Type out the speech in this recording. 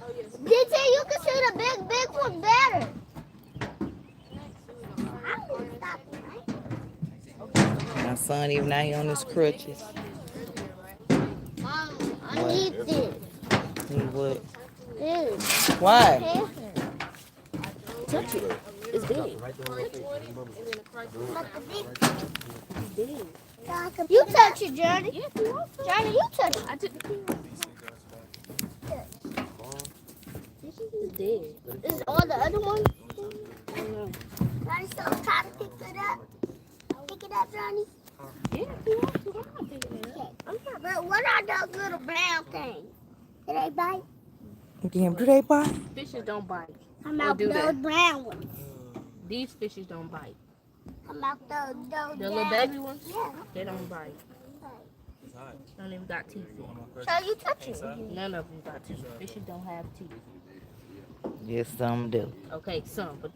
DJ, you can see the big one better. My son even out here on his crutches. Mom, I What? need this. Need what? This. Why? Touch it. It's big. You touch it, Johnny. Johnny, you touch it. It's dead. Is all the other ones? Johnny, so try to pick it up. Pick it up, Johnny. Yeah, if you want to, I'm not picking it up. But what are those little brown things? Do they bite? Damn, do they bite? Fishes don't bite. Come out those brown ones. These fishes don't bite. Come out those The little baby ones, yeah. they don't bite. Don't even got teeth in them. So you touch it. None of them got teeth. Fishes don't have teeth. Yes, some do. Okay, some, but they